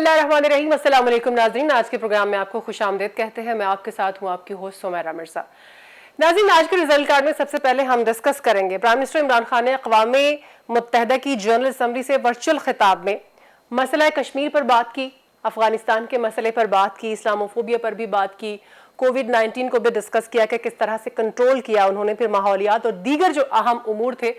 बिस्मिल्लाहिर्रहमानिर्रहीम। अस्सलाम वालेकुम नाज़रीन, आज के प्रोग्राम में आपको खुशामदीद कहते हैं। मैं आपके साथ हूँ आपकी होस्ट सुमैरा मिर्ज़ा। नाज़रीन, आज के रिजल्ट कार्ड में सबसे पहले हम डिस्कस करेंगे प्राइम मिनिस्टर इमरान खान ने अक़वाम मुत्तहदा की जनरल असम्बली से वर्चुअल खिताब में मसला कश्मीर पर बात की, अफगानिस्तान के मसले पर बात की, इस्लामोफोबिया पर भी बात की, कोविड-19 को भी डिस्कस किया कि किस तरह से कंट्रोल किया उन्होंने, फिर माहौलियात और दीगर जो अहम उमूर थे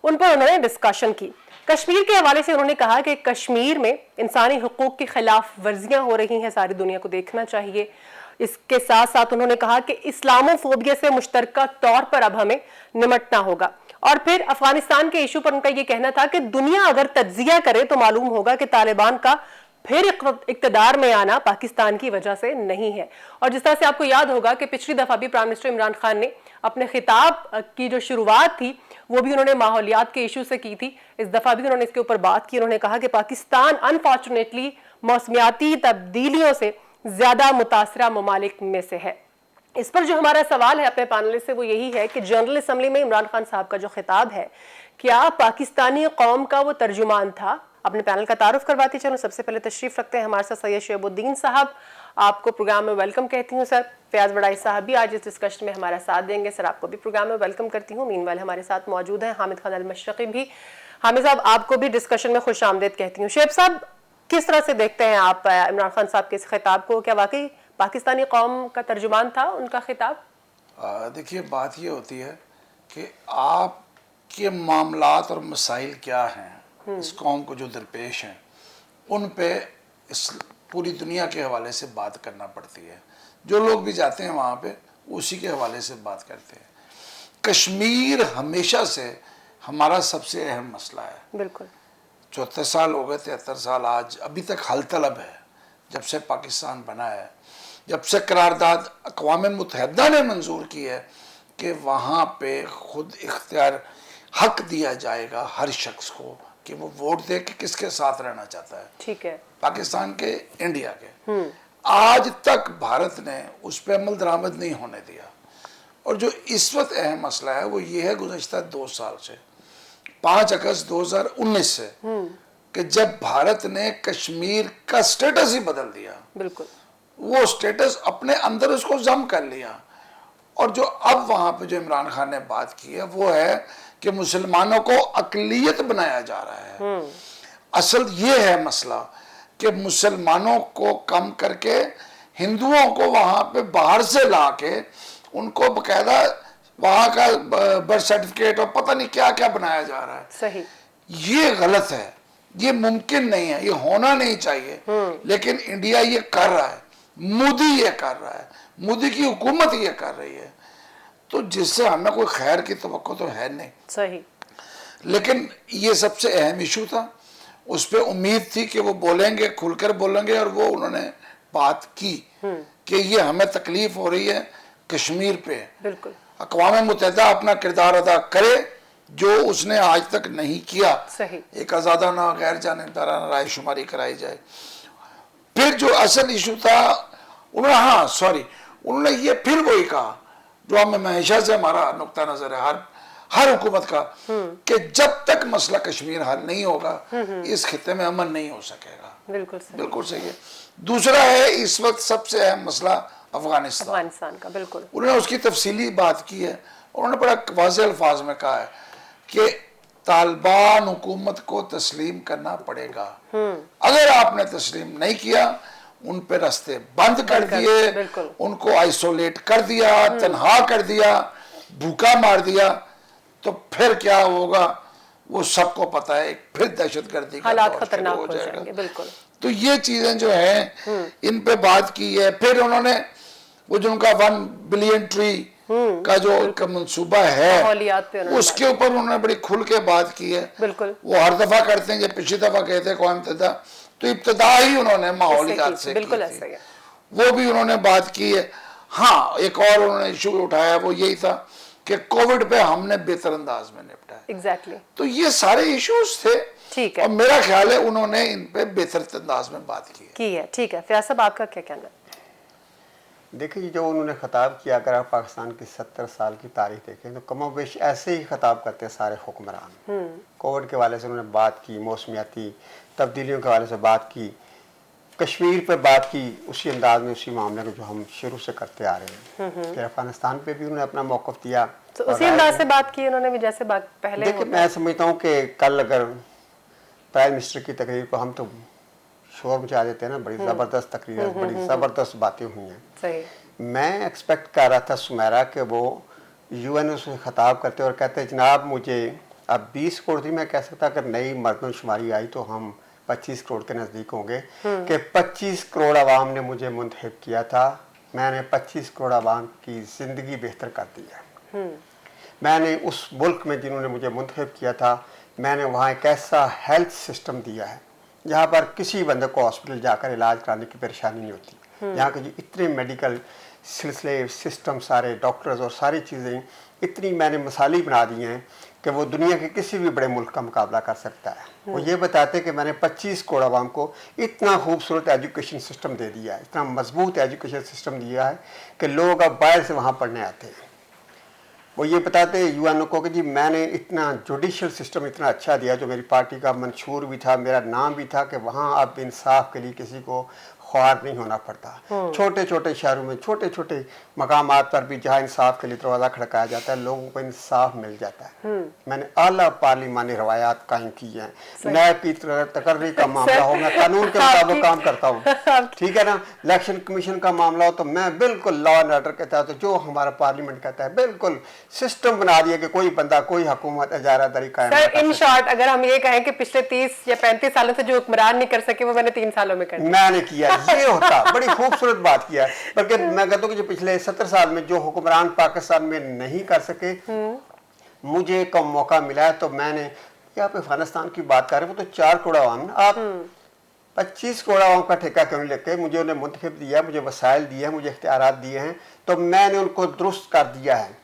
उन पर उन्होंने डिस्कशन की। कश्मीर के हवाले से उन्होंने कहा कि कश्मीर में इंसानी हुकूक की खिलाफ वर्जियां हो रही हैं, सारी दुनिया को देखना चाहिए। इसके साथ साथ उन्होंने कहा कि इस्लामोफोबिया से मुश्तरका तौर पर अब हमें निमटना होगा। और फिर अफगानिस्तान के इशू पर उनका यह कहना था कि दुनिया अगर तज्जिया करे तो मालूम होगा कि तालिबान का फिर इक़्तिदार में आना पाकिस्तान की वजह से नहीं है। और जिस तरह से आपको याद होगा कि पिछली दफा भी प्राइम मिनिस्टर इमरान खान ने अपने खिताब की जो शुरुआत थी वो भी उन्होंने माहौलियात के इशू से की थी। इस दफा भी उन्होंने इसके ऊपर बात की। उन्होंने कहा कि पाकिस्तान अनफॉर्चुनेटली मौसमियाती तब्दीलियों से ज्यादा मुतासरा ममालिक में से है। इस पर जो हमारा सवाल है अपने पैनल से वो यही है कि जनरल असम्बली में इमरान खान साहब का जो खिताब है, क्या पाकिस्तानी कौम का वो तर्जुमान था? अपने पैनल का तारुफ करवाती चलो। सबसे पहले तशरीफ रखते हैं हमारे साथ सैयद शहबुद्दीन साहब, आपको प्रोग्राम में वेलकम कहती हूँ सर। फयाज बड़ाई साहब भी आज इस डिस्कशन में हमारा साथ देंगे सर, आपको भी प्रोग्राम में वेलकम करती हूँ। मीनवाइल हमारे साथ मौजूद हैं हामिद खान अल-मशरकी भी। हामिद साहब, आपको भी डिस्कशन में खुश आमदेद कहती हूँ। शेब साहब, किस तरह से देखते हैं आप इमरान खान साहब के इस खिताब को? क्या वाकई पाकिस्तानी कौम का तर्जुमान था उनका खिताब? देखिए, बात ये होती है कि आपके मामलात और मसाइल क्या हैं, इस कौम को जो दरपेश हैं, उन पे इस पूरी दुनिया के हवाले से बात करना पड़ती है। जो लोग भी जाते हैं वहाँ पे उसी के हवाले से बात करते हैं। कश्मीर हमेशा से हमारा सबसे अहम मसला है। बिल्कुल 74 साल हो गए, 73 साल आज अभी तक हल तलब है। जब से पाकिस्तान बना है, जब से करारदाद अक़वाम मुत्तहदा ने मंजूर की है कि वहाँ पे खुद इख्तियार हक दिया जाएगा हर शख्स को कि वो वोट दे कि किसके साथ रहना चाहता है, ठीक है, पाकिस्तान के, इंडिया के। आज तक भारत ने उस पर अमल दरामद नहीं होने दिया। और जो इस वक्त अहम मसला है वो ये है, गुज़श्ता 2 साल से 5 अगस्त 2019 से कि जब भारत ने कश्मीर का स्टेटस ही बदल दिया, बिल्कुल वो स्टेटस अपने अंदर उसको जम कर लिया। और जो अब वहाँ पे जो इमरान खान ने बात की है वो है कि मुसलमानों को अक़लियत बनाया जा रहा है। असल ये है मसला कि मुसलमानों को कम करके हिंदुओं को वहाँ पे बाहर से ला के उनको बाकायदा वहाँ का बर्थ सर्टिफिकेट और पता नहीं क्या क्या बनाया जा रहा है। सही, ये गलत है, ये मुमकिन नहीं है, ये होना नहीं चाहिए। लेकिन इंडिया ये कर रहा है, मोदी ये कर रहा है, मोदी की हुकूमत ये कर रही है, तो जिससे हमें कोई खैर की तवक्को तो है नहीं। सही, लेकिन ये सबसे अहम इशू था, उस पर उम्मीद थी कि वो बोलेंगे, खुलकर बोलेंगे। और वो उन्होंने बात की कि ये हमें तकलीफ हो रही है कश्मीर पे, बिल्कुल अक़वाम मुत्तहदा अपना किरदार अदा करे जो उसने आज तक नहीं किया। सही, एक आज़ादाना गैर जानिबदाराना राय शुमारी कराई जाए। फिर जो असल इशू था उन्होंने ये फिर वही कहा जो हमें हमेशा से हमारा नुक्ता नजर है हर हुकूमत का, कि जब तक मसला कश्मीर हल नहीं होगा इस खिते में अमन नहीं हो सकेगा। बिल्कुल सही, बिल्कुल सही है। दूसरा है इस वक्त सबसे अहम मसला अफगानिस्तान का। बिल्कुल उन्होंने उसकी तफसीली बात की है। उन्होंने बड़ा वाज़ेह अल्फाज में कहा है कि तालिबान हुकूमत को तस्लीम करना पड़ेगा। अगर आपने तस्लीम नहीं किया, उन पे रास्ते बंद कर दिए, उनको आइसोलेट कर दिया, तन्हा कर दिया, भूखा मार दिया, तो फिर क्या होगा वो सबको पता है। फिर दहशतगर्दी का हालात खतरनाक हो जाएंगे। बिल्कुल, तो ये चीजें जो हैं इन पे बात की है। फिर उन्होंने वो जो उनका 1 बिलियन ट्री का जो मंसूबा है उसके ऊपर उन्होंने बड़ी खुल के बात की है। बिल्कुल, वो हर दफा करते हैं, जब पिछली दफा कहते हैं कौम इब्तदा, तो इब्तदा ही उन्होंने माहौलियात से की थी, वो भी उन्होंने बात की है। हाँ, एक और उन्होंने इशू उठाया, वो यही था कि कोविड पे हमने बेहतर अंदाज में निपटा है। एग्जैक्टली, तो ये सारे इश्यूज थे। ठीक है, और मेरा ख्याल है उन्होंने इन पे बेहतर अंदाज में बात की है। ठीक है, फयाज साहब आपका क्या कहना है? देखिए, जो उन्होंने ख़ताब किया, अगर आप पाकिस्तान की 70 साल की तारीख देखें तो कमोबेश ऐसे ही ख़ताब करते हैं सारे हुक्मरान। कोविड के हवाले से उन्होंने बात की, मौसमियाती तब्दीलियों के हवाले से बात की, कश्मीर पर बात की उसी अंदाज में, उसी मामले में जो हम शुरू से करते आ रहे हैं। फिर अफगानिस्तान पे भी उन्होंने अपना मौक़िफ़ दिया, तो उसी अंदाज से बात की उन्होंने भी जैसे बात पहले। देखिए, मैं समझता हूँ कि कल अगर प्राइम मिनिस्टर की तकरीर को हम तो शोर मचा देते हैं ना, बड़ी ज़बरदस्त तकरीर है, बड़ी ज़बरदस्त बातें हुई हैं। सही। मैं एक्सपेक्ट कर रहा था सुमेरा कि वो UN से खिताब करते और कहते जनाब मुझे अब 20 करोड़ थी, मैं कह सकता अगर नई मरदमशुमारी आई तो हम 25 करोड़ के नज़दीक होंगे, कि 25 करोड़ आवाम ने मुझे मुंतखब किया था, मैंने 25 करोड़ आवाम की ज़िंदगी बेहतर कर दी है। मैंने उस मुल्क में जिन्होंने मुझे मुंतखब किया था, मैंने वहाँ एक ऐसा हेल्थ सिस्टम दिया है जहाँ पर किसी बंदे को हॉस्पिटल जाकर इलाज कराने की परेशानी नहीं होती। यहाँ के जो इतने मेडिकल सिलसिले, सिस्टम, सारे डॉक्टर्स और सारी चीज़ें इतनी मैंने मिसाली बना दी हैं कि वो दुनिया के किसी भी बड़े मुल्क का मुकाबला कर सकता है। वो ये बताते कि मैंने 25 करोड़ आवाम को इतना खूबसूरत एजुकेशन सिस्टम दे दिया है, इतना मजबूत एजुकेशन सिस्टम दिया है कि लोग अब बाहर से वहाँ पढ़ने आते हैं। वो ये बताते UN को कि जी मैंने इतना जुडिशल सिस्टम इतना अच्छा दिया, जो मेरी पार्टी का मंशूर भी था, मेरा नाम भी था, कि वहाँ अब इंसाफ के लिए किसी को ख्वार नहीं होना पड़ता। छोटे छोटे शहरों में, छोटे छोटे मकामात पर भी जहाँ इंसाफ के लिए दरवाज़ा खड़काया जाता है, लोगों को इंसाफ मिल जाता है। मैंने आला पार्लिमानी रवायात कायम की हैं। न्याय की तकर्री का मामला हो, मैं कानून के मुताबिक काम करता हूँ, ठीक है ना। इलेक्शन कमीशन का मामला हो तो मैं बिल्कुल लॉ एंड ऑर्डर के तहत जो हमारा पार्लियामेंट कहता है बिल्कुल सिस्टम बना दिया कि कोई बंदा, कोई हुकूमत इजारादारी कायम सर, इन शॉर्ट अगर हम ये कहें कि पिछले 30 या 35 सालों से जो हुक्मरान नहीं कर सके वो मैंने 3 सालों में कर दिया। मैंने किया, ये होता बड़ी खूबसूरत बात किया है। बल्कि मैं कहता हूँ कि जो पिछले 70 साल में जो हुक्मरान पाकिस्तान में नहीं कर सके, मुझे कम मौका मिला है, तो मैंने यहाँ पे अफगानिस्तान की बात कर रहे हैं, वो तो 4 करोड़ आवाम, आप 25 करोड़ आवाम का ठेका क्यों नहीं लेते? मुझे उन्हें मुंतखब दिया, मुझे वसाइल दिए हैं, मुझे इख्तियारात दिए हैं, तो मैंने उनको दुरुस्त कर दिया है।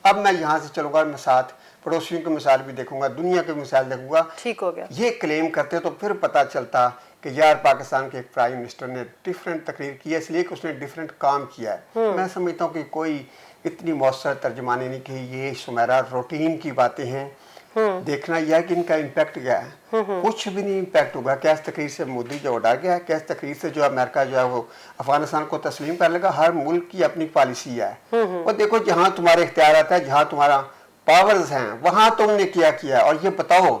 अब मैं यहाँ से चलूंगा, मैं साथ पड़ोसियों की मिसाल भी देखूंगा, दुनिया की मिसाल देखूंगा। ठीक हो गया। ये क्लेम करते तो फिर पता चलता कि यार पाकिस्तान के एक प्राइम मिनिस्टर ने डिफरेंट तकरीर की है, इसलिए कि उसने डिफरेंट काम किया है। मैं समझता हूँ कि कोई इतनी मौसर तर्जमानी नहीं की, ये सुमेरा रूटीन की बातें हैं। देखना यह है कि इनका इम्पैक्ट क्या है। कुछ भी नहीं इम्पैक्ट होगा। क्या इस तकरीर से मोदी जो उड़ा गया है? क्या इस तकरीर से जो अमेरिका जो है वो अफगानिस्तान को तस्लीम कर लेगा? हर मुल्क की अपनी पॉलिसी है। और देखो, जहाँ तुम्हारे इख्तियारात है, जहाँ तुम्हारा पावर्स हैं, वहाँ तुमने क्या किया, और ये बताओ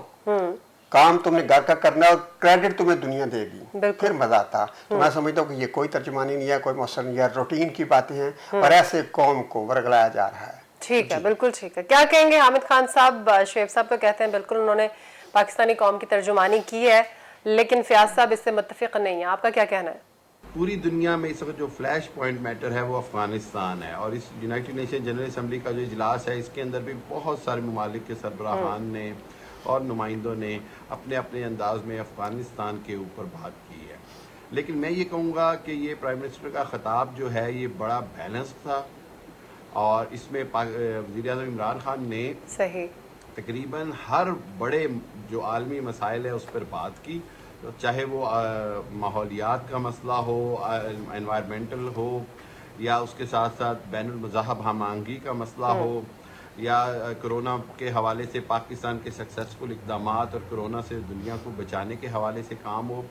काम तुमने घर का करना है और क्रेडिट तुम्हें दुनिया देगी, फिर मजा आता। तो मैं समझता हूँ कि ये कोई तर्जुमानी नहीं है, कोई मौसम नहीं है, रूटीन की बातें हैं और ऐसे कौम को वर्गलाया जा रहा है। ठीक है, बिल्कुल ठीक है। क्या कहेंगे हामिद खान साहब? शुएब साहब तो कहते हैं बिल्कुल उन्होंने पाकिस्तानी कौम की तर्जुमानी की है, लेकिन फयाज साहब इससे मुत्तफिक नहीं है। आपका क्या कहना है? पूरी दुनिया में इस वक्त जो फ्लैश पॉइंट मैटर है वो अफगानिस्तान है, और इस यूनाइटेड नेशन जनरल असम्बली का जो इजलास है, इसके अंदर भी बहुत सारे ममालिक के सरबराहान ने और नुमाइंदों ने अपने अपने अंदाज में अफगानिस्तान के ऊपर बात की है। लेकिन मैं ये कहूँगा कि ये प्राइम मिनिस्टर का ख़िताब जो है ये बड़ा बैलेंस था, और इसमें वज़ीर-ए-आज़म इमरान खान ने सही तकरीबन हर बड़े जो आलमी मसाइल है उस पर बात की, चाहे वो माहौलियात का मसला हो, एनवायरमेंटल हो, या उसके साथ साथ बैनुल मज़ाहब हमआहंगी का मसला हो, या कोरोना के हवाले से पाकिस्तान के सक्सेसफुल इक़दामात और कोरोना से दुनिया को बचाने के हवाले से काम हो,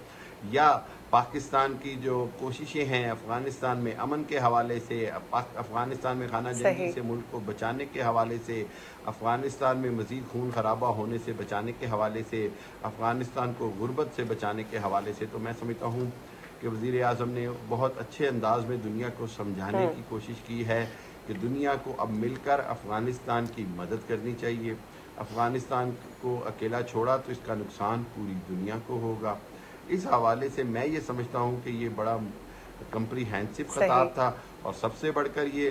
या पाकिस्तान की जो कोशिशें हैं अफ़गानिस्तान में अमन के हवाले से, अफ़गानिस्तान में खाना जंगी से मुल्क को बचाने के हवाले से, अफ़गानिस्तान में मज़ीद खून खराबा होने से बचाने के हवाले से, अफ़गानिस्तान को गुर्बत से बचाने के हवाले से। तो मैं समझता हूँ कि वज़ीर-ए-आज़म ने बहुत अच्छे अंदाज में दुनिया को समझाने की कोशिश की है कि दुनिया को अब मिलकर अफ़गानिस्तान की मदद करनी चाहिए। अफ़गानिस्तान को अकेला छोड़ा तो इसका नुकसान पूरी दुनिया को होगा। इस हवाले से मैं ये समझता हूँ कि ये बड़ा कम्प्रीहेंसिव खिताब था, और सबसे बढ़कर ये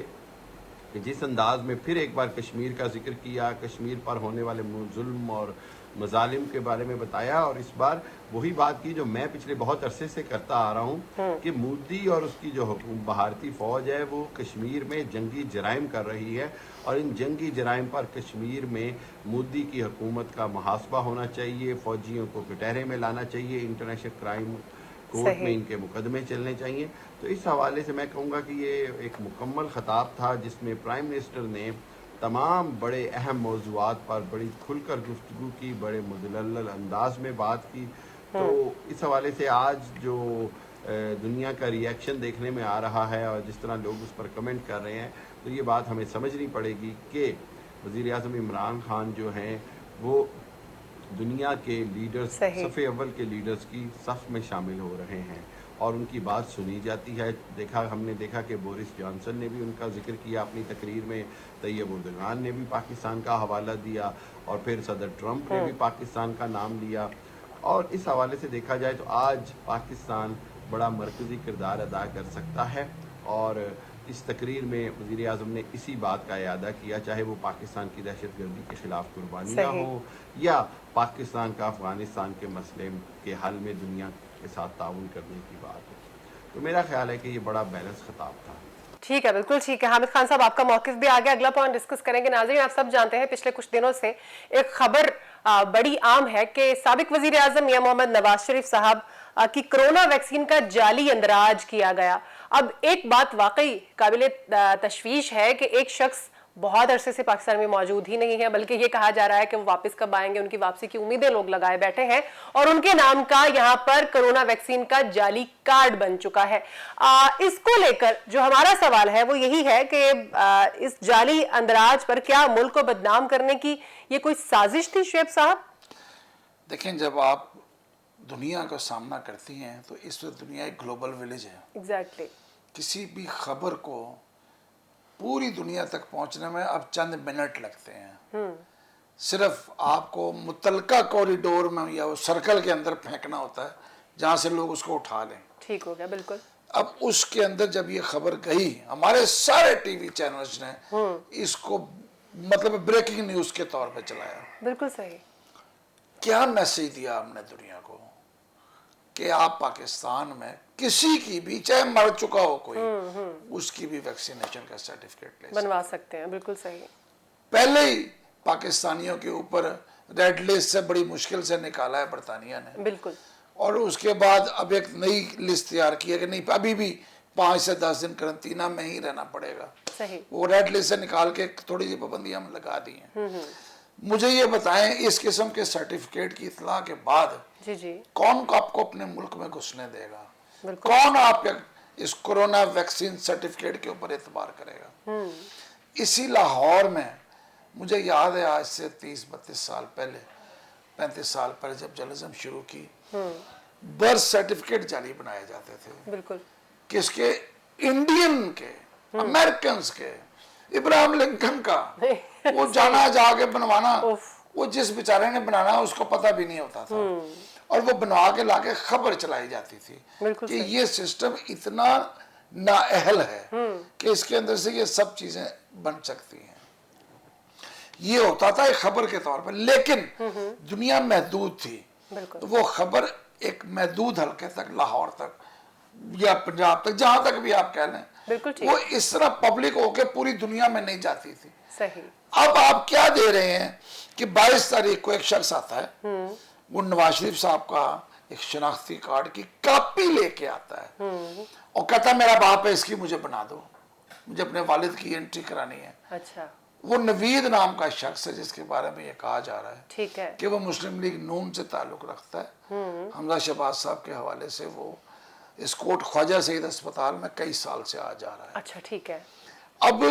कि जिस अंदाज में फिर एक बार कश्मीर का जिक्र किया, कश्मीर पर होने वाले जुल्म और मजालिम के बारे में बताया, और इस बार वही बात की जो मैं पिछले बहुत अरसे से करता आ रहा हूँ कि मोदी और उसकी जो भारतीय फ़ौज है वो कश्मीर में जंगी जराइम कर रही है, और इन जंगी जराइम पर कश्मीर में मोदी की हुकूमत का मुहासबा होना चाहिए, फ़ौजियों को कटहरे में लाना चाहिए, इंटरनेशनल क्राइम कोर्ट में इनके मुकदमे चलने चाहिए। तो इस हवाले से मैं कहूँगा कि ये एक मुकम्मल ख़िताब था जिसमें प्राइम मिनिस्टर ने तमाम बड़े अहम मौज़ूआत पर बड़ी खुलकर गुफ्तगू की, बड़े मुदल्लल अंदाज में बात की। तो इस हवाले से आज जो दुनिया का रिएक्शन देखने में आ रहा है और जिस तरह लोग उस पर कमेंट कर रहे हैं, तो ये बात हमें समझनी पड़ेगी कि वज़ीर आज़म इमरान खान जो हैं वो दुनिया के लीडर्स, सफ़े अव्वल के लीडर्स की सफ़ में शामिल हो रहे हैं और उनकी बात सुनी जाती है। हमने देखा कि बोरिस जॉनसन ने भी उनका जिक्र किया अपनी तकरीर में, तैयब उर्दगान ने भी पाकिस्तान का हवाला दिया और फिर सदर ट्रंप ने भी पाकिस्तान का नाम लिया। और इस हवाले से देखा जाए तो आज पाकिस्तान बड़ा मरकज़ी किरदार अदा कर सकता है और इस तकरीर में वज़ीर आज़म ने इसी बात का इयादा किया, चाहे वो पाकिस्तान की दहशतगर्दी के ख़िलाफ़ कुर्बानियाँ हो या पाकिस्तान का अफ़गानिस्तान के मसले के हल में दुनिया के साथ ताउन करने की बात है। तो मेरा ख्याल है कि ये बड़ा बैलेंस खिताब था। ठीक है, बिल्कुल ठीक है। हामिद खान साहब, आपका मौक़िफ़ भी आ गया, अगला पॉइंट डिस्कस करेंगे। नाज़रीन, आप सब जानते हैं पिछले कुछ दिनों से एक खबर बड़ी आम है कि साबिक वज़ीर आज़म मियां मोहम्मद नवाज शरीफ साहब की कोरोना वैक्सीन का जाली अंदराज किया गया। अब एक बात वाकई काबिल तशवीश है कि एक शख्स बहुत अरसे से पाकिस्तान में मौजूद ही नहीं है, बल्कि ये कहा जा रहा है कि वो वापस कब आएंगे, उनकी वापसी की उम्मीदें लोग लगाए बैठे हैं और उनके नाम का यहाँ पर कोरोना वैक्सीन का जाली कार्ड बन चुका है। इसको लेकर जो हमारा सवाल है वो यही है कि इस जाली अंदराज पर क्या मुल्क को बदनाम करने की ये कोई साजिश थी शुएब साहब? देखें, जब आप दुनिया का सामना करती हैं तो इस वक्त दुनिया एक ग्लोबल विलेज है। एग्जैक्टली। किसी भी खबर को पूरी दुनिया तक पहुंचने में अब चंद मिनट लगते हैं। सिर्फ आपको मुतलका कॉरिडोर में या वो सर्कल के अंदर फेंकना होता है जहां से लोग उसको उठा लें। ठीक हो गया, बिल्कुल। अब उसके अंदर जब ये खबर गई, हमारे सारे टीवी चैनल्स ने इसको मतलब ब्रेकिंग न्यूज के तौर पे चलाया। बिल्कुल सही। क्या मैसेज दिया हमने दुनिया को कि आप पाकिस्तान में किसी की भी, चाहे मर चुका हो कोई, उसकी भी वैक्सीनेशन का सर्टिफिकेट ले बनवा सकते हैं। बिल्कुल सही। पहले ही पाकिस्तानियों के ऊपर रेड लिस्ट से बड़ी मुश्किल से निकाला है बरतानिया ने। बिल्कुल। और उसके बाद अब एक नई लिस्ट तैयार की है कि नहीं, अभी भी 5 से 10 दिन करंटीना में ही रहना पड़ेगा। सही। वो रेड लिस्ट से निकाल के थोड़ी सी पाबंदियां हम लगा दी हैं। मुझे ये बताएं, इस किस्म के सर्टिफिकेट की इतला के बाद जी कौन आपको अपने मुल्क में घुसने देगा? कौन आपके इस कोरोना वैक्सीन सर्टिफिकेट के ऊपर एतबार करेगा? इसी लाहौर में मुझे याद है आज से 30-32 साल पहले, 35 साल पहले जब जर्नलिज्म शुरू की, बर्थ सर्टिफिकेट जाली बनाए जाते थे। बिल्कुल। किसके? इंडियन के, अमेरिकन के, इब्राहिम लिंकन का। वो जाना जाके बनवाना, वो जिस बेचारे ने बनाना उसको पता भी नहीं होता था और वो बनवा के लाके खबर चलाई जाती थी कि ये सिस्टम इतना नाअहल है कि इसके अंदर से ये सब चीजें बन सकती हैं। ये होता था एक खबर के तौर पर, लेकिन दुनिया महदूद थी, तो वो खबर एक महदूद हल्के तक, लाहौर तक या पंजाब तक, जहां तक भी आप कह लें, वो इस तरह पब्लिक होके पूरी दुनिया में नहीं जाती थी। सही। अब आप क्या दे रहे हैं कि 22 तारीख को एक शख्स आता है, वो नवाज शरीफ साहब का एक शनाख्ती कार्ड की कॉपी लेके आता है और कहता है मेरा बाप है, इसकी मुझे बना दो, मुझे अपने वालिद की एंट्री करानी है। अच्छा। वो नवीद नाम का शख्स है जिसके बारे में ये कहा जा रहा है, ठीक है, कि वो मुस्लिम लीग नून से ताल्लुक रखता है। हमजा शहबाज साहब के हवाले से वो इस कोट ख्वाजा सईद अस्पताल में कई साल से आ जा रहा है। अच्छा, ठीक है। अब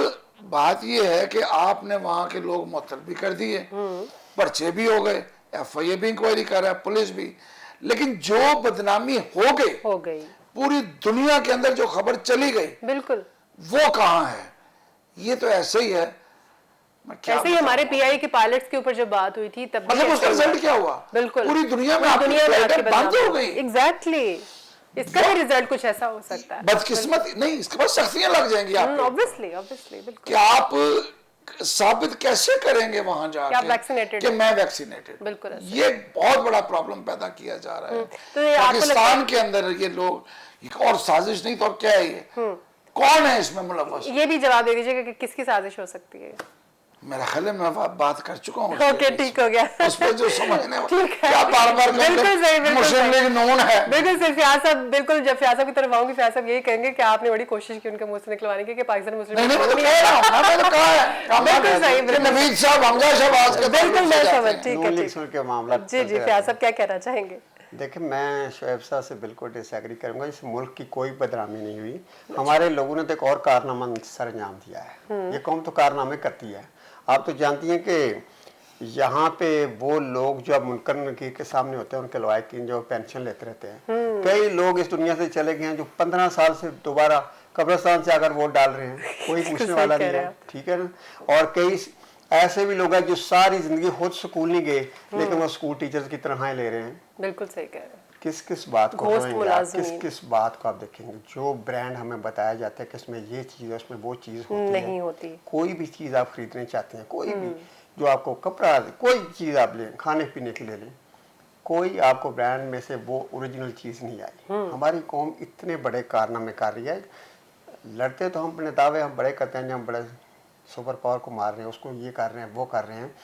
बात यह है कि आपने वहां के लोग मुअत्तल भी कर दिए, पर्चे भी हो गए, FIA भी इंक्वायरी कर रहा है, पुलिस भी, लेकिन जो बदनामी हो गई पूरी दुनिया के अंदर, जो खबर चली गई, बिल्कुल, वो कहाँ है? ये तो ऐसे ही है। ऐसे ही हमारे PI के पायलट्स के ऊपर जब बात हुई थी तब मतलब उसका रिजल्ट क्या हुआ? बिल्कुल, पूरी दुनिया में आपकी बंद हो गई। एग्जैक्टली, इसका भी रिजल्ट कुछ ऐसा हो सकता है। बदकिस्मत नहीं, इसके बाद सख्तियां लग जाएंगी आपको। ऑब्वियसली बिल्कुल। कि आप साबित कैसे करेंगे वहां जाके कि मैं वैक्सीनेटेड? बिल्कुल, ये बहुत बड़ा प्रॉब्लम पैदा किया जा रहा है तो पाकिस्तान के अंदर। ये लोग और साजिश नहीं तो और क्या है ये? कौन है इसमें मुलव्वस? ये भी जवाब दे दीजिएगा कि किसकी साजिश हो सकती है। मेरा ख्याल है मैं बात कर चुका हूँ। ओके, ठीक हो गया। उस पर जो समझने क्या बार-बार मुस्लिम लीग नून है। बिल्कुल सही। फयाज साहब, बिल्कुल जब फयाज साहब की तरफ आऊंगी, फयाज साहब यही कहेंगे कि आपने बड़ी कोशिश की उनके मुंह से निकलवाने की कि पाकिस्तान मुस्लिम लीग। नहीं, मैं तो कह रहा हूं, मैंने तो कहा है। बिल्कुल सही, नवीद साहब, हमजा शहबाज के बिल्कुल मैं समझ, ठीक है, के मामला। जी, फयाज साहब क्या कहना चाहेंगे? देखिए, मैं शोएब साहब से बिल्कुल डिसएग्री करूंगा। इस मुल्क की कोई बदनामी नहीं हुई। हमारे लोगों ने तो एक और कारनामा सर अंजाम दिया है। ये कौम तो कारनामे करती है। आप तो जानती हैं कि यहाँ पे वो लोग जो अब मुनकर नकीर के सामने होते हैं, उनके लवाकिन जो पेंशन लेते रहते हैं, कई लोग इस दुनिया से चले गए हैं जो 15 साल से दोबारा कब्रिस्तान से आकर वोट डाल रहे हैं, कोई पूछने वाला नहीं है, ठीक है ना। और कई ऐसे भी लोग हैं जो सारी जिंदगी खुद स्कूल नहीं गए लेकिन वो स्कूल टीचर्स की तनख्वाहें ले रहे हैं। बिल्कुल सही कह रहे हैं। किस बात को किस बात को आप देखेंगे। जो ब्रांड हमें बताया जाता है कि इसमें ये चीज़ है, उसमें वो चीज़ होती नहीं होती। कोई भी चीज़ आप खरीदने चाहते हैं, कोई भी जो आपको कपड़ा, कोई चीज़ आप लें, खाने पीने के लिए लें, कोई आपको ब्रांड में से वो ओरिजिनल चीज़ नहीं आई। हमारी कौम इतने बड़े कारनामे कर रही है। लड़ते तो हम अपने दावे हम बड़े करते हैं, हम बड़े सुपर पावर को मार रहे हैं, उसको ये कर रहे हैं, वो कर रहे हैं।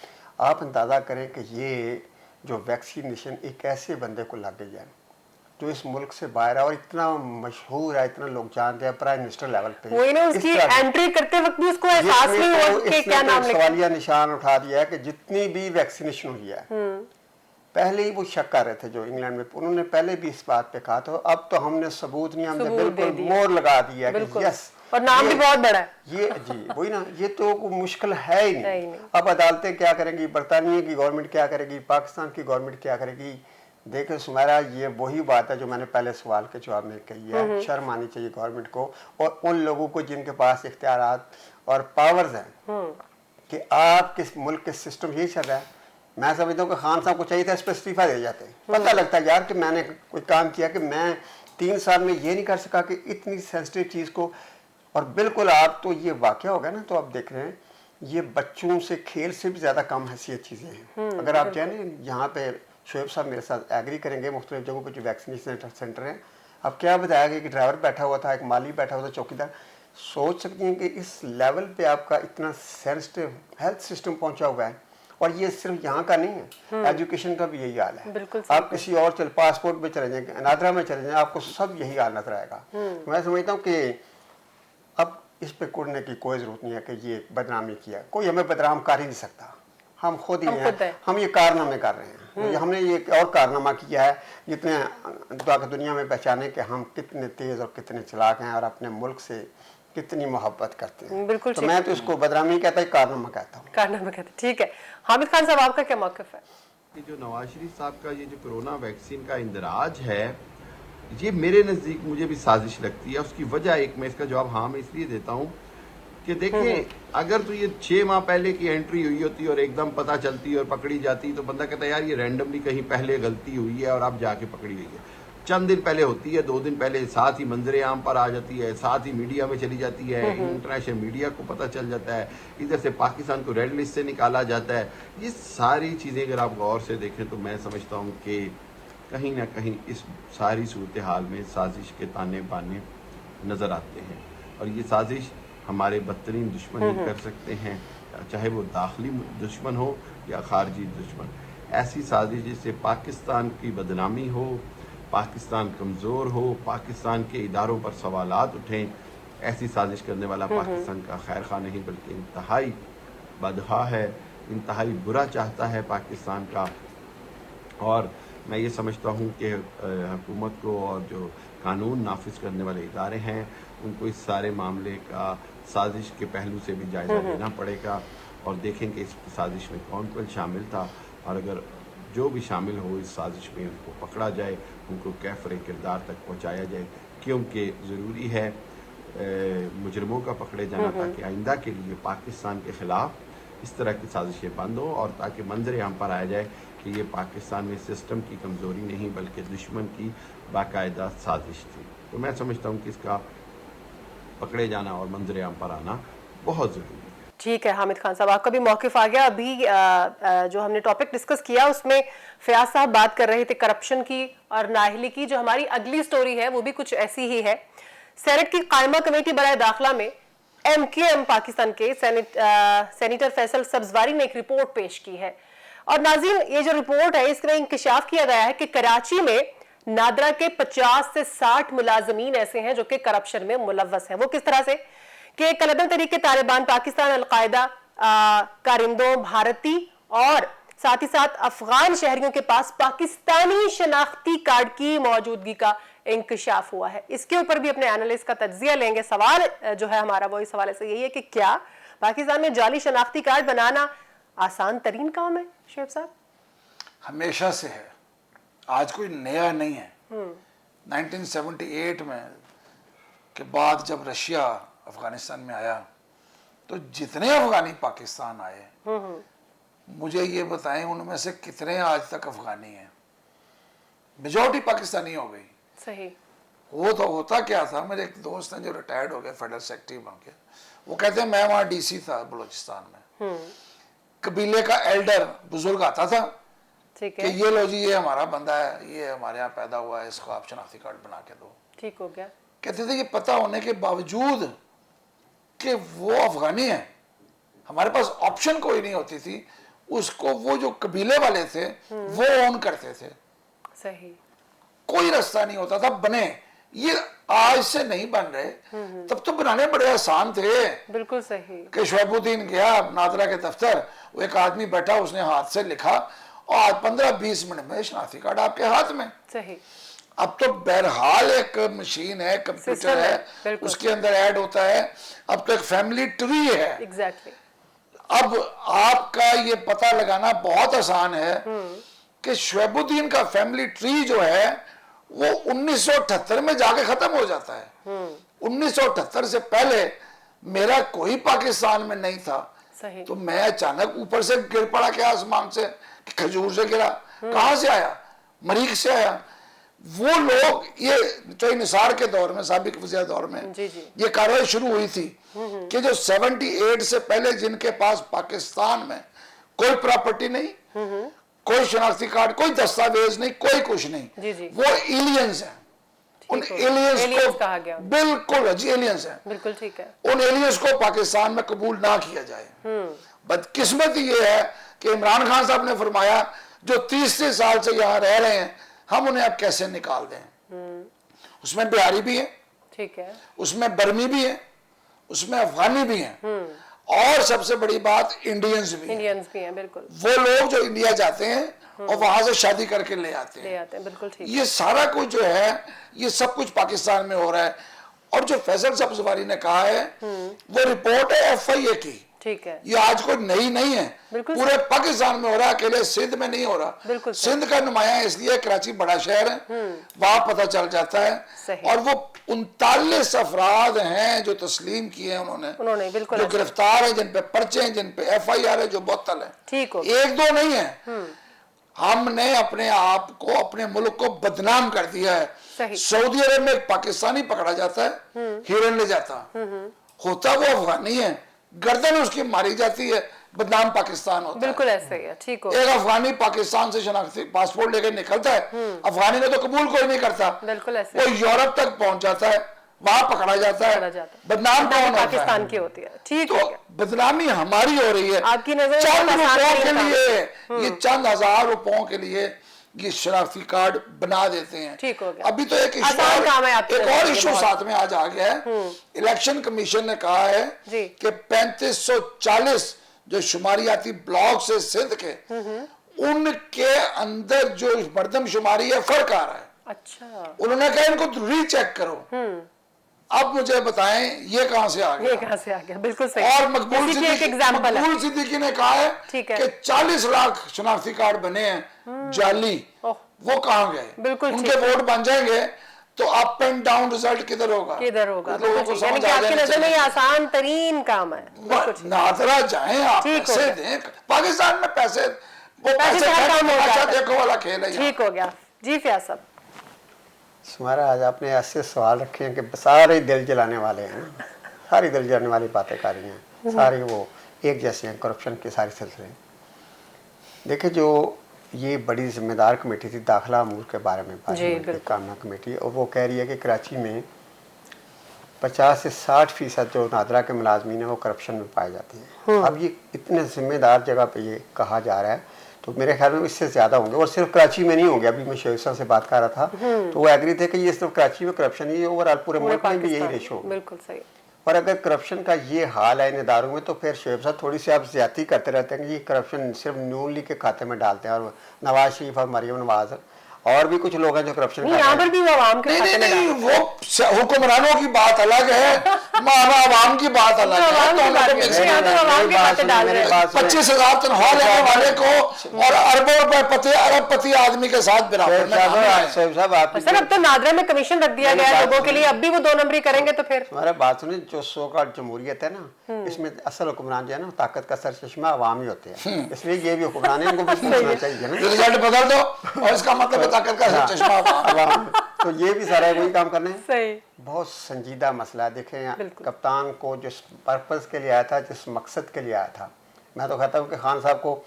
आप अंदाज़ा करें कि ये जो वैक्सीनेशन एक ऐसे बंदे को लग गई है जो इस मुल्क से बाहर है और इतना मशहूर है, इतना लोग जानते हैं, प्राइम मिनिस्टर लेवल पे। वही ना, उसकी एंट्री करते वक्त भी उसको एहसास नहीं हुआ कि क्या नाम लिखा। सवालिया निशान उठा दिया है कि जितनी भी वैक्सीनेशन हुई है, पहले ही वो शक कर रहे थे जो इंग्लैंड में, उन्होंने पहले भी इस बात पे कहा था। अब तो हमने सबूत नहीं, हमने बिल्कुल मोहर लगा दिया है कि यस, और नाम भी बहुत बड़ा है ये जी। वही ना, ये तो मुश्किल है ही नहीं। अब अदालतें क्या करेंगी, बरतानिया की गवर्नमेंट क्या करेगी, पाकिस्तान की गवर्नमेंट क्या करेगी। देखिए सुमेरा, ये वही बात है जो मैंने पहले सवाल के जवाब में कही है। शर्म आनी चाहिए गवर्नमेंट को और उन लोगों को जिनके पास इख्तियारात और पावर्स हैं कि आप किस मुल्क के सिस्टम यही चल रहा है। मैं समझता हूँ कि खान साहब को चाहिए था इस पर इस्तीफा दे जाते। पता लगता है यार कि मैंने कोई काम किया कि मैं 3 साल में ये नहीं कर सका कि इतनी सेंसिटिव चीज़ को। और बिल्कुल आप तो ये वाक़या हो गया ना, तो आप देख रहे हैं ये बच्चों से खेल से भी ज़्यादा कम हैसियत चीज़ें हैं। अगर आप जाने यहाँ पे शोएब साहब मेरे साथ एग्री करेंगे, मुख्तलिफ जगहों पे जो वैक्सीनेशन सेंटर हैं, अब क्या बताया गया कि ड्राइवर बैठा हुआ था, एक माली बैठा हुआ था, चौकीदार। सोच सकती हैं कि इस लेवल पे आपका इतना सेंसिटिव हेल्थ सिस्टम पहुंचा हुआ है। और ये सिर्फ यहाँ का नहीं है, एजुकेशन का भी यही हाल है। आप किसी और पासपोर्ट में चले जाएंगे, अनादरा में चले जाएंगे, आपको सब यही हाल नजर आएगा। मैं समझता हूँ कि अब इस पे कुड़ने की कोई ज़रूरत नहीं है कि ये बदनामी किया, कोई हमें बदनाम कर ही नहीं सकता। हम खुद ही हैं, हम ये कारनामे कर रहे हैं। हमने ये और कारनामा किया है जितने दुनिया में पहचाने कि हम कितने तेज़ और कितने चालाक हैं और अपने मुल्क से कितनी मोहब्बत करते हैं। बिल्कुल, तो मैं तो इसको बदनामी कहता है, कारनामा कहता हूँ। कारनामा कहते हैं। ठीक है, हामिद खान साहब आपका क्या मौक़िफ़ है? ये जो नवाज शरीफ साहब का ये जो कोरोना वैक्सीन का इंदराज है, ये मेरे नज़दीक मुझे भी साजिश लगती है। उसकी वजह एक, मैं इसका जवाब हाँ मैं इसलिए देता हूँ कि देखिए, अगर तो ये 6 माह पहले की एंट्री हुई होती और एकदम पता चलती और पकड़ी जाती तो बंदा कहता है यार ये रैंडमली कहीं पहले गलती हुई है और अब जाके पकड़ी गई है। चंद दिन पहले होती है, 2 दिन पहले साथ ही मंजरे आम पर आ जाती है, साथ ही मीडिया में चली जाती है, इंटरनेशनल मीडिया को पता चल जाता है, इधर से पाकिस्तान को रेड लिस्ट से निकाला जाता है। ये सारी चीज़ें अगर आप गौर से देखें तो मैं समझता हूँ कि कहीं ना कहीं इस सारी सूरत हाल में साजिश के ताने बाने नज़र आते हैं। और ये साजिश हमारे बदतरीन दुश्मन ही कर सकते हैं, चाहे वो दाखिली दुश्मन हो या खारजी दुश्मन। ऐसी साजिश जिससे पाकिस्तान की बदनामी हो, पाकिस्तान कमज़ोर हो, पाकिस्तान के इदारों पर सवालात उठें, ऐसी साजिश करने वाला पाकिस्तान का खैर खा नहीं बल्कि इंतहाई बदहा है, इंतहाई बुरा चाहता है पाकिस्तान का। और मैं ये समझता हूँ कि हुकूमत को और जो कानून नाफिज करने वाले इदारे हैं उनको इस सारे मामले का साजिश के पहलू से भी जायज़ा लेना पड़ेगा और देखें कि इस साजिश में कौन कौन शामिल था, और अगर जो भी शामिल हो इस साजिश में उनको पकड़ा जाए, उनको कैफ़रे किरदार तक पहुँचाया जाए, क्योंकि ज़रूरी है मुजरमों का पकड़े जाना ताकि आइंदा के लिए पाकिस्तान के ख़िलाफ़ इस तरह की साजिशें बंद हो और ताकि मंजर आम पर आया जाए कि ये पाकिस्तान में सिस्टम की कमज़ोरी नहीं बल्कि दुश्मन की बाकायदा साजिश थी। तो मैं समझता हूँ कि इसका पकड़े जाना और मंजर आम पर आना बहुत ज़रूरी है। ठीक है हामिद खान साहब, आपका भी मौक़िफ़ आ गया। अभी जो हमने टॉपिक डिस्कस किया उसमें फयाज साहब बात कर रहे थे करप्शन की और नाअहली की। जो हमारी अगली स्टोरी है वो भी कुछ ऐसी ही है। सेनेट की कायमा कमेटी बराए दाखिला में MKM पाकिस्तान के सेनेटर फैसल सब्जवारी ने एक रिपोर्ट पेश की है। और नाज़रीन, ये जो रिपोर्ट है इसमें इंकशाफ किया गया है कि कराची में नादरा के 50 से 60 मुलाजमीन ऐसे हैं जो कि करप्शन में मुलव्वस हैं। वो किस तरह से कि कलदम तरीके तालिबान, पाकिस्तान, अलकायदा, कारिंदों, भारती और साथ ही साथ अफगान शहरियों के पास पाकिस्तानी शनाख्ती कार्ड की मौजूदगी का इंकशाफ हुआ है। इसके ऊपर भी अपने एनालिस्ट का तज्जिया लेंगे। सवाल जो है हमारा वो इस हवाले से यही है कि क्या पाकिस्तान में जाली शनाख्ती कार्ड बनाना आसान तरीन काम है शुएब साहब? हमेशा से है, आज कोई नया नहीं है। 1978 में के बाद जब रशिया अफगानिस्तान में आया तो जितने अफगानी पाकिस्तान आए, मुझे ये बताएं उनमें से कितने आज तक अफगानी हैं? मेजॉरिटी पाकिस्तानी हो गई। सही। वो तो होता क्या था, मेरे एक दोस्त हैं जो रिटायर्ड हो गए फेडरल सेक्रेटरी बन के, वो कहते हैं मैं वहाँ डीसी था बलूचिस्तान में, कबीले का एल्डर बुजुर्ग आता था ठीक कि है, ये लो जी, ये हमारा बंदा है, ये हमारे यहाँ पैदा हुआ है, इसको आप शनाख्ती कार्ड बना के दो। ठीक हो गया। कहते थे ये पता होने के बावजूद कि वो अफगानी है, हमारे पास ऑप्शन कोई नहीं होती थी, उसको वो जो कबीले वाले थे वो ओन करते थे। सही। कोई रास्ता नहीं होता था बने। ये आज से नहीं बन रहे, तब तो बनाने बड़े आसान थे। बिल्कुल सही। कि शुएबुद्दीन गया नादरा के दफ्तर, वो एक आदमी बैठा, उसने हाथ से लिखा और आज 15-20 मिनट में शनाख्ती कार्ड आपके हाथ में। सही। अब तो बहरहाल एक मशीन है, कंप्यूटर है, बिल्कुल। उसके अंदर ऐड होता है। अब तो एक फैमिली ट्री है। एग्जैक्टली। अब आपका ये पता लगाना बहुत आसान है कि शुएबुद्दीन का फैमिली ट्री जो है वो 1978 में जाके खत्म हो जाता है। 1978 से पहले मेरा कोई पाकिस्तान में नहीं था। सही। तो मैं अचानक ऊपर से गिर पड़ा क्या आसमान से, कि खजूर से गिरा? कहां से आया? मरीख से आया। वो लोग, ये तो निसार के दौर में, साबिक वज़ीर दौर में जी जी। ये कार्रवाई शुरू हुई थी कि जो 78 से पहले जिनके पास पाकिस्तान में कोई प्रॉपर्टी नहीं, कोई शनाख्ती कार्ड, कोई दस्तावेज नहीं, कोई कुछ नहीं, जी जी। वो एलियंस हैं। उन ठीक हो गया। एलियंस Aliens को कहा गया। बिल्कुल जी, एलियंस हैं। बिल्कुल ठीक है। उन एलियंस को पाकिस्तान में कबूल ना किया जाए। बदकिस्मती ये है कि इमरान खान साहब ने फरमाया जो 30 साल से यहाँ रह रहे हैं हम उन्हें अब कैसे निकाल दें। उसमें बिहारी भी है, ठीक है, उसमें बर्मी भी है, उसमें अफगानी भी हैं, और सबसे बड़ी बात इंडियंस भी हैं। इंडियंस भी हैं। बिल्कुल वो लोग जो इंडिया जाते हैं और वहां से शादी करके ले आते ले हैं। आते हैं। बिल्कुल ठीक। ये सारा कुछ जो है, ये सब कुछ पाकिस्तान में हो रहा है। और जो फैसल सब्जवारी ने कहा है वो रिपोर्ट है FIA की, ठीक है। ये आज कोई नई नहीं है, बिल्कुल पूरे पाकिस्तान में हो रहा है, अकेले सिंध में नहीं हो रहा। बिल्कुल सही। सिंध का नुमाया इसलिए कराची बड़ा शहर है, वहां पता चल जाता है। सही। और वो 39 अफराद हैं जो तस्लीम किए हैं उन्होंने, बिल्कुल जो ऐसे। गिरफ्तार हैं, जिन पे पर्चे हैं, जिन पे FIR है, जो बोतल है। ठीक हो। एक दो नहीं है। हमने अपने आप को, अपने मुल्क को बदनाम कर दिया है। सही। सऊदी अरब में एक पाकिस्तानी पकड़ा जाता है, हिरन ले जाता, होता वो अफगानी है, गर्दन उसकी मारी जाती है, बदनाम पाकिस्तान होता है। बिल्कुल ऐसे ही है। ठीक हो। एक अफगानी पाकिस्तान से शनाख्ती पासपोर्ट लेकर निकलता है, अफगानी को तो कबूल कोई नहीं करता, बिल्कुल ऐसे। वो यूरोप तक पहुंच जाता है, वहां पकड़ा जाता है, पकड़ा जाता है। बदनाम कौन होता है? पाकिस्तान की होती है। ठीक तो हो गया। बदनामी हमारी हो रही है। आपकी नजर में चंद आसान रुपयों नहीं के था। लिए, ये चंद हजार रुपयों के लिए ये शनाख्ती कार्ड बना देते हैं। ठीक हो गया। अभी तो एक इशू आसान काम है आपके एक नजर और में, ये इशू बहुत। साथ में आज आ गया है। इलेक्शन कमीशन ने कहा है जी। कि 3540 जो शुमारियाती ब्लॉक से सिंध के, उनके अंदर जो मर्दमशुमारी है फर्क आ रहा है। अच्छा, उन्होंने कहा इनको रीचेक करो। अब मुझे बताएं ये कहां से आ ये गया? कहां से आ गया? बिल्कुल सही। और मकबूल इसी की एक एग्जांपल है। मकबूल सिद्दीकी ने कहा है ठीक है। कि 40 लाख शनाख्ती कार्ड बने हैं जाली, ओह, वो कहां गए? बिल्कुल उनके ठीक। वोट बन जाएंगे तो अप एंड डाउन रिजल्ट किधर होगा? किधर होगा? लोगों बिल्कुल को ठीक। यानी समझ कि आ आपकी जाना नजर में ये चाहिए। आसान तरीन काम है। बिल्कुल ठीक। नादरा जाएं, आप ठीक हो पैसे गया। दें। पाकिस्तान में पैसे, वो पैसे पैसे से हर काम हो अच्छा जाता है। देखो वाला खेल है यहाँ। ठीक हो गया जी। फयाज साहब, सुमारा, आज आपने ऐसे सवाल रखे हैं कि सारे दिल जलाने वाले हैं ना, सारी दिल जलाने वाली बातें कर रही हैं, सारी वो एक जैसे हैं, करप्शन के सारे सिलसिले। देखिए, जो ये बड़ी जिम्मेदार कमेटी थी दाखिला अमूर के बारे में, कामना कमेटी, और वो कह रही है कि कराची में 50 से 60% जो नादरा के मुलाजमीन हैं वो करप्शन में पाए जाते हैं। अब ये इतने जिम्मेदार जगह पे ये कहा जा रहा है, तो मेरे ख्याल में इससे ज़्यादा होंगे, और सिर्फ कराची में नहीं होंगे। अभी मैं शेख साहब से बात कर रहा था तो वो एग्री थे कि ये सिर्फ कराची में करप्शन ही, ओवरऑल पूरे मुल्क में भी यही रेशो। बिल्कुल सही। और अगर करप्शन का ये हाल है इन इदारों में, तो फिर शोएब साहब थोड़ी सी आप ज्यादती करते रहते हैं कि ये करप्शन सिर्फ नून लीग के खाते में डालते हैं, और नवाज शरीफ और मरियम नवाज और भी कुछ लोग हैं जो करप्शन नहीं, यहाँ पर भी वो आवाम के नहीं खाते में नहीं, डालते हैं। वो हुक्मरानों की बात अलग है, आवाम की बात अलग है। आवाम की दोनों बात को है। मिक्स यहाँ तो आवाम के खाते डाल रहे हैं। 25,000 तनख्वाह लेने वाले को और अरबों रुपए अरबपति आदमी के साथ बराबर में काम है। शोएब साहब आप सर अब तो नादरा में कमीशन रख दिया गया है लोगों के लिए, अब भी वो 2 नंबरी करेंगे तो फिर हमारा बात सुने, जो सो का जमहूरियत है ना, इसमें असल हुक्मरान जो है ना, ताकत का सरचश्मा अवाम ही होते हैं, इसलिए ये भी हुक्मरान है, उनको भी पूछना चाहिए ना। रिजल्ट बदल दो और इसका मतलब है ताकत का चश्मा अवाम। तो ये भी सारा वही काम करने हैं। सही। बहुत संजीदा मसला है। देखें, बिल्कुल। कप्तान को जिस पर्पस के लिए आया था, जिस मकसद के लिए आया था, मैं तो कहता हूँ कि खान साहब को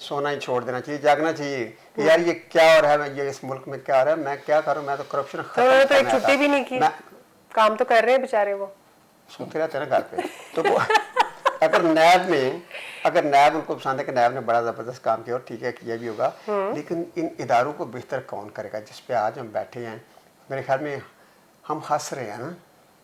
सोना ही छोड़ देना चाहिए, जागना चाहिए कि यार ये क्या हो रहा है, ये इस मुल्क में क्या हो रहा है, मैं क्या करूँ, मैं तो करप्शन तो उन्होंने तो एक छुट्टी भी नहीं की, काम तो कर रहे हैं बेचारे, वो सुनते रहते हैं ना घर पे। तो वो अगर नैब उनको पसंद है कि नैब ने बड़ा जबरदस्त काम किया, और ठीक है किया भी होगा, लेकिन इन इदारों को बेहतर कौन करेगा जिस पे आज हम बैठे हैं। मेरे ख्याल में हम हंस रहे हैं ना,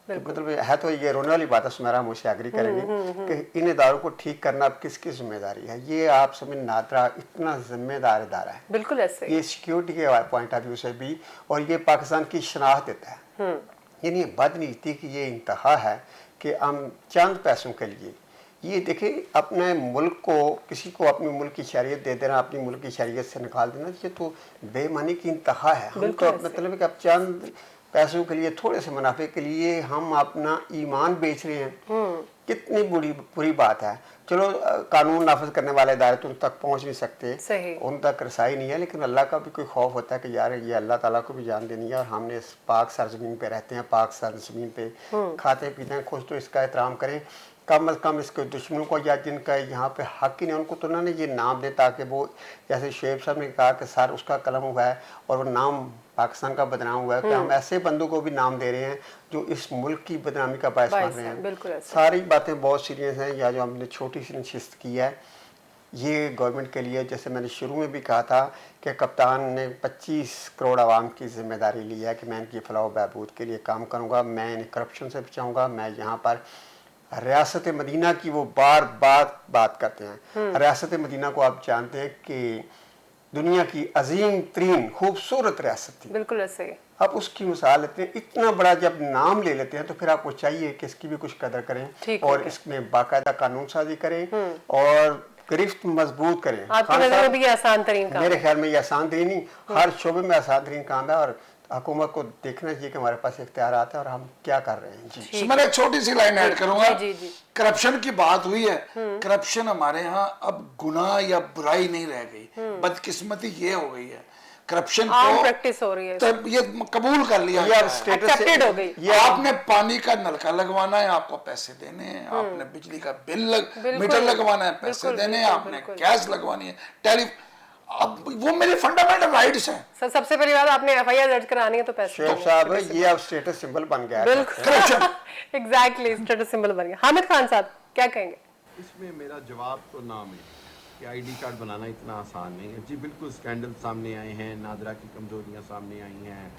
मतलब है तो ये रोने वाली बात है, सुमेरा मुझसे एग्री करेंगे कि इन इदारों को ठीक करना अब किसकी जिम्मेदारी है। ये आप समझ, नादरा इतना जिम्मेदार इदारा है, बिल्कुल ऐसे ये सिक्योरिटी के पॉइंट ऑफ व्यू से भी, और ये पाकिस्तान की शनाख्त देता है। यानी बदनीति की ये इंतहा है कि हम चंद पैसों के लिए, ये देखिए, अपने मुल्क को, किसी को अपने मुल्क की शरीयत दे देना, अपनी मुल्क की शरीयत से निकाल देना, ये तो बेईमानी की इंतहा है। हम तो मतलब कि अब चंद पैसों के लिए, थोड़े से मुनाफे के लिए हम अपना ईमान बेच रहे हैं। कितनी बुरी बात है। चलो, कानून नाफिज करने वाले इदारे तो उन तक पहुंच नहीं सकते, उन तक रसाई नहीं है, लेकिन अल्लाह का भी कोई खौफ होता है कि यार ये अल्लाह ताला को भी जान देनी है, और हमने इस पाक सरजमीन पे रहते हैं, पाक सरजमीन पे खाते पीते हैं, खुद तो इसका एहतराम करें। कम अज़ कम इसके दुश्मनों को, या जिनका यहाँ पे हक ही नहीं, उनको तो उन्होंने ये नाम दे, ताकि वो, जैसे शोएब साहब ने कहा कि सर उसका कलम हुआ है और वो नाम पाकिस्तान का बदनाम हुआ है, कि हम ऐसे बंदों को भी नाम दे रहे हैं जो इस मुल्क की बदनामी का बायस बन रहे हैं। सारी बातें बहुत सीरियस हैं। या जो हमने छोटी सी नशिस्त की है, ये गवर्नमेंट के लिए, जैसे मैंने शुरू में भी कहा था कि कप्तान ने 25 करोड़ आवाम की जिम्मेदारी ली है कि मैं इनकी फलाह बहबूद के लिए काम करूँगा, मैं इन्हें करप्शन से बचाऊँगा। मैं यहाँ पर रियासत मदीना की वो बात करते हैं। रियासत मदीना को आप जानते हैं कि दुनिया की अजीम तरीन खूबसूरत रियासत थी, बिल्कुल ऐसे। आप उसकी मिसाल लेते हैं, इतना बड़ा जब नाम ले लेते हैं तो फिर आपको चाहिए कि इसकी भी कुछ कदर करें और इसमें बाकायदा कानून साजी करें और गिरफ्त मजबूत करें। आपकी नज़र में भी आसान तरीन काम? मेरे ख्याल में ये आसान तरीन नहीं, हर शोबे में आसान तरीन काम है, और हुकूमत को देखना चाहिए कि हमारे पास इख्तियार आता है और हम क्या कर रहे हैं। जी, मैं एक छोटी सी लाइन ऐड करूंगा। करप्शन की बात हुई है, करप्शन हमारे यहाँ अब गुनाह या बुराई नहीं रह गई, बदकिस्मती ये हो गई है। करप्शन को प्रैक्टिस हो रही है, तो ये कबूल कर लिया, एक्सेप्टेड हो गई। आपने पानी का नलका लगवाना है, आपको पैसे देने हैं, आपने बिजली का मीटर लगवाना है, पैसे देने हैं, आपने गैस लगवानी है, टेलीफोन, अब वो मेरे फंडामेंटल राइट्स हैं। सर सबसे पहली बात, आपने एफआईआर दर्ज करानी है तो पैसे। शोएब साहब, ये अब स्टेटस सिंबल बन गया है। बिल्कुल, एग्जैक्टली, स्टेटस सिंबल बन गया। हामिद खान साहब क्या कहेंगे? इसमें मेरा जवाब तो नाम है कि आईडी कार्ड बनाना इतना आसान नहीं है। जी बिल्कुल, स्कैंडल सामने आए हैं, नादरा की कमजोरियां सामने आई हैं,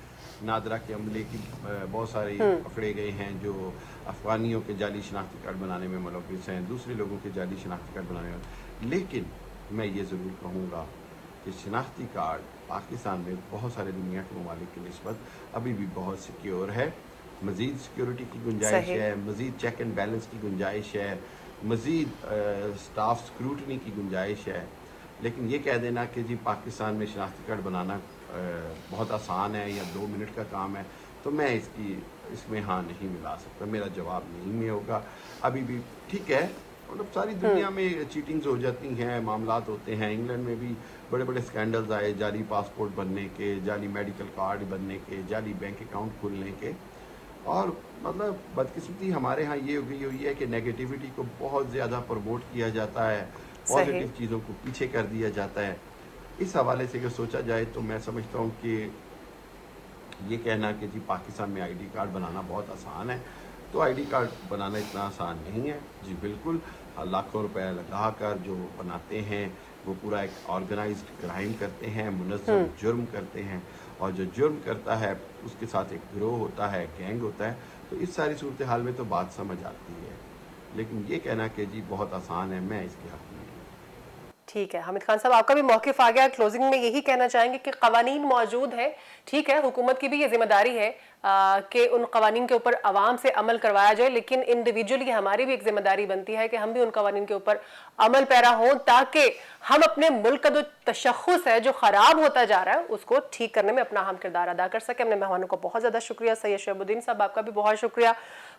नादरा के अमले की बहुत सारी पकड़े गए हैं जो अफगानियों के जाली शनाख्ती कार्ड बनाने में मुलव्विस हैं, दूसरे लोगों के जाली शनाख्ती कार्ड बनाने में। लेकिन मैं ये ज़रूर कहूँगा कि शनाख्ती कार्ड पाकिस्तान में बहुत सारे दुनिया के ममालिक की निस्बत अभी भी बहुत सिक्योर है। मज़ीद सिक्योरिटी की गुंजाइश है, मज़ीद चेक एंड बैलेंस की गुंजाइश है, मज़ीद स्टाफ स्क्रूटनी की गुंजाइश है। लेकिन ये कह देना कि जी पाकिस्तान में शनाख्ती कार्ड बनाना बहुत आसान है या 2 मिनट का काम है, तो मैं इसमें हाँ नहीं मिला सकता। मेरा जवाब नहीं में होगा। अभी भी ठीक है, मतलब सारी दुनिया में चीटिंग्स हो जाती हैं, मामलात होते हैं। इंग्लैंड में भी बड़े बड़े स्कैंडल्स आए, जाली पासपोर्ट बनने के, जाली मेडिकल कार्ड बनने के, जाली बैंक अकाउंट खुलने के। और मतलब बदकिस्मती हमारे यहाँ ये हो गई हुई है कि नेगेटिविटी को बहुत ज़्यादा प्रमोट किया जाता है, पॉजिटिव चीज़ों को पीछे कर दिया जाता है। इस हवाले से अगर सोचा जाए तो मैं समझता हूँ कि ये कहना कि जी पाकिस्तान में आईडी कार्ड बनाना बहुत आसान है, तो आईडी कार्ड बनाना इतना आसान नहीं है। जी बिल्कुल, लाखों रुपए लगा कर जो बनाते हैं वो पूरा एक ऑर्गेनाइज्ड क्राइम करते हैं, मुनज़्ज़म जुर्म करते हैं, और जो जुर्म करता है उसके साथ एक गिरोह होता है, गैंग होता है, तो इस सारी सूरत हाल में तो बात समझ आती है, लेकिन ये कहना कि जी बहुत आसान है, मैं इसके हक में नहीं। ठीक है हामिद खान साहब, आपका भी मौक़िफ़ आ गया। क्लोजिंग में यही कहना चाहेंगे कि कवानीन मौजूद है, ठीक है, हुकूमत की भी ये जिम्मेदारी है कि उन कवानीन के ऊपर आवाम से अमल करवाया जाए, लेकिन इंडिविजुअली हमारी भी एक जिम्मेदारी बनती है कि हम भी उन कवानीन के ऊपर अमल पैरा हों, ताकि हम अपने मुल्क का जो तशख़्ख़ुस है, जो ख़राब होता जा रहा है, उसको ठीक करने में अपना अहम किरदार अदा कर सके। अपने मेहमानों को बहुत ज़्यादा शुक्रिया। सैयद शहाबुद्दीन साहब, आपका भी बहुत शुक्रिया।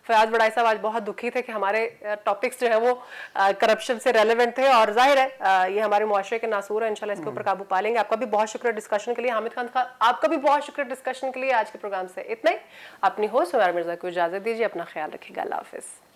फयाज बड़ाई साहब, आज बहुत दुखी थे कि हमारे टॉपिक्स जो है वो करप्शन से रेलिवेंट थे, और जाहिर है ये हमारे मुआशरे के नासूर है, इंशाल्लाह इसके ऊपर काबू पा लेंगे। आपका भी बहुत शुक्रिया डिस्कशन के लिए। हामिद खान आपका भी बहुत शुक्रिया डिस्कशन के लिए। आज के प्रोग्राम से इतना ही। अपनी होस्ट सुमैरा मिर्जा को इजाजत दीजिए, अपना ख्याल रखिएगा। अल्लाह हाफिज़।